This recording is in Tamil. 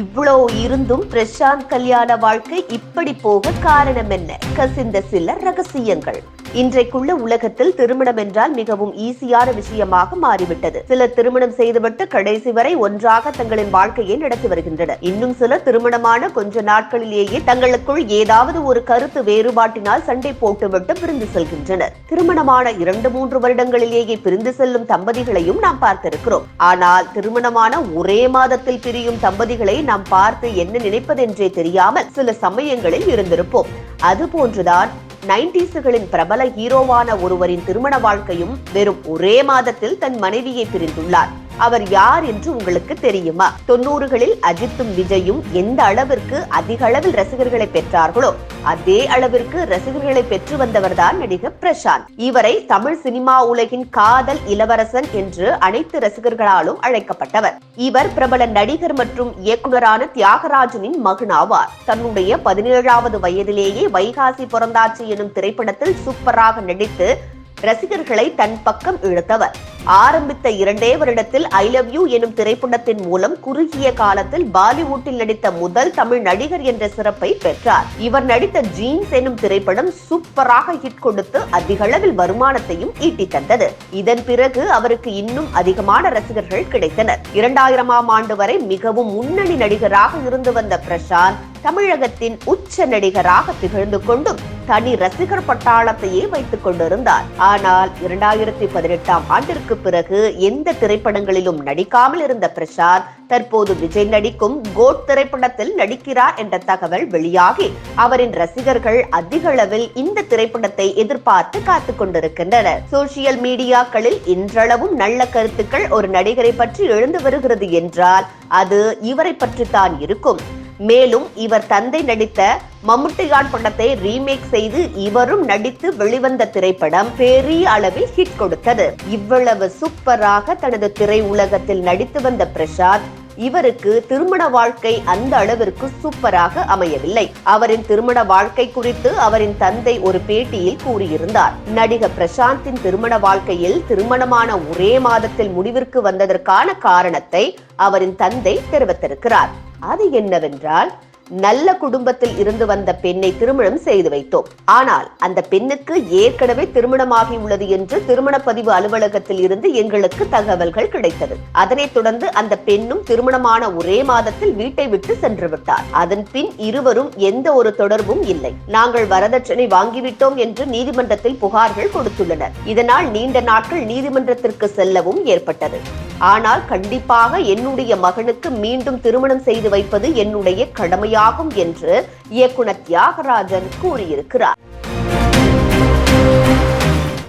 இவ்வளோ இருந்தும் பிரசாந்த் கல்யாண வாழ்க்கை இப்படி போக காரணம் என்ன? கசிந்த சில ரகசியங்கள். இன்றைக்குள்ள உலகத்தில் திருமணம் என்றால் மிகவும் ஈஸியான விஷயமாக மாறிவிட்டது. சிலர் திருமணம் செய்துவிட்டு கடைசி வரை ஒன்றாக தங்களின் வாழ்க்கையை நடத்தி வருகின்றனர். இன்னும் சிலர் திருமணமான கொஞ்ச நாட்களிலேயே தங்களுக்குள் ஏதாவது ஒரு கருத்து வேறுபாட்டினால் சண்டை போட்டுவிட்டு பிரிந்து செல்கின்றனர். திருமணமான 2-3 வருடங்களிலேயே பிரிந்து செல்லும் தம்பதிகளையும் நாம் பார்த்திருக்கிறோம். ஆனால் திருமணமான ஒரே மாதத்தில் பிரியும் தம்பதிகளை நாம் பார்த்து என்ன நினைப்பதென்றே தெரியாமல் சில சமயங்களில் இருந்திருப்போம். அதுபோன்றுதான் 90களின் பிரபல ஹீரோவான ஒருவரின் திருமண வாழ்க்கையும் வெறும் ஒரே மாதத்தில் தன் மனைவியை பிரிந்துள்ளார். அவர் யார் என்று உங்களுக்கு தெரியுமா? 90களில் அஜித்தும் விஜயும் எந்த அளவிற்கு அதிக அளவில் ரசிகர்களை பெற்றார்களோ அதே அளவிற்கு ரசிகர்களை பெற்று வந்தவர்தான் நடிகர் பிரசாந்த். இவரை தமிழ் சினிமா உலகின் காதல் இளவரசன் என்று அனைத்து ரசிகர்களாலும் அழைக்கப்பட்டவர். இவர் பிரபல நடிகர் மற்றும் இயக்குனரான தியாகராஜனின் மகனாவார். தன்னுடைய 17வது வயதிலேயே வைகாசி பிறந்தாச்சு எனும் திரைப்படத்தில் சூப்பராக நடித்து ரசிகர்களை தன் பக்கம் இழுத்தவர். ஆரம்பித்த 2 வருடத்தில் ஐ லவ் யூ எனும் திரைப்படத்தின் மூலம் குறுகிய காலத்தில் பாலிவுட்டில் நடித்த முதல் தமிழ் நடிகர் என்ற சிறப்பை பெற்றார். இவர் நடித்த ஜீன்ஸ் எனும் திரைப்படம் சூப்பராக ஹிட் கொடுத்து அதிக அளவில் வருமானத்தையும் ஈட்டி தந்தது. இதன் பிறகு அவருக்கு இன்னும் அதிகமான ரசிகர்கள் கிடைத்தனர். 2000ஆம் ஆண்டு வரை மிகவும் முன்னணி நடிகராக இருந்து வந்த பிரசாந்த் தமிழகத்தின் உச்ச நடிகராக திகழ்ந்து கொண்டும் தனி ரசிகர் பட்டாளத்தையே வைத்துக் கொண்டிருந்தார். ஆனால் 2018ஆம் ஆண்டிற்கு பிறகு எந்த திரைப்படங்களிலும் நடிக்காமல் இருந்த பிரசாந்த் தற்போது விஜய் நடிக்கும் கோட் திரைப்படத்தில் நடிக்கிறார் என்ற தகவல் வெளியாகி அவரின் ரசிகர்கள் அதிக அளவில் இந்த திரைப்படத்தை எதிர்பார்த்து காத்துக் கொண்டிருக்கின்றனர். சோசியல் மீடியாக்களில் இன்றளவும் நல்ல கருத்துக்கள் ஒரு நடிகரை பற்றி எழுந்து வருகிறது என்றால் அது இவரை பற்றித்தான் இருக்கும். மேலும் இவர் தந்தை நடித்த மம்முட்டியான் படத்தை ரீமேக் செய்து இவரும் நடித்து வெளிவந்த திரைப்படம் பெரிய அளவில் ஹிட் கொடுத்தது. இவ்வளவு சூப்பராக தனது திரை உலகத்தில் நடித்து வந்த பிரசாந்த் இவருக்கு திருமண வாழ்க்கை அந்த அளவிற்கு சூப்பராக அமையவில்லை. அவரின் திருமண வாழ்க்கை குறித்து அவரின் தந்தை ஒரு பேட்டியில் கூறியிருந்தார். நடிகர் பிரசாந்தின் திருமண வாழ்க்கையில் திருமணமான ஒரே மாதத்தில் முடிவிற்கு வந்ததற்கான காரணத்தை அவரின் தந்தை தெரிவித்திருக்கிறார். அது என்னவென்றால், நல்ல குடும்பத்தில் இருந்து வந்த பெண்ணை திருமணம் செய்து வைத்தோம். ஆனால் அந்த பெண்ணுக்கு ஏற்கனவே திருமணமாகி உள்ளது என்று திருமண பதிவு அலுவலகத்தில் இருந்து எங்களுக்கு தகவல்கள் கிடைத்தது. அதனைத் தொடர்ந்து அந்த பெண்ணும் திருமணமான ஒரே மாதத்தில் வீட்டை விட்டு சென்று விட்டார். அதன் பின் இருவரும் எந்த ஒரு தொடர்பும் இல்லை. நாங்கள் வரதட்சணை வாங்கிவிட்டோம் என்று நீதிமன்றத்தில் புகார்கள் கொடுத்துள்ளனர். இதனால் நீண்ட நாட்கள் நீதிமன்றத்திற்கு செல்லவும் ஏற்பட்டது. ஆனால் கண்டிப்பாக என்னுடைய மகனுக்கு மீண்டும் திருமணம் செய்து வைப்பது என்னுடைய கடமையாகும் என்று இயக்குனர் தியாகராஜன் கூறியிருக்கிறார்.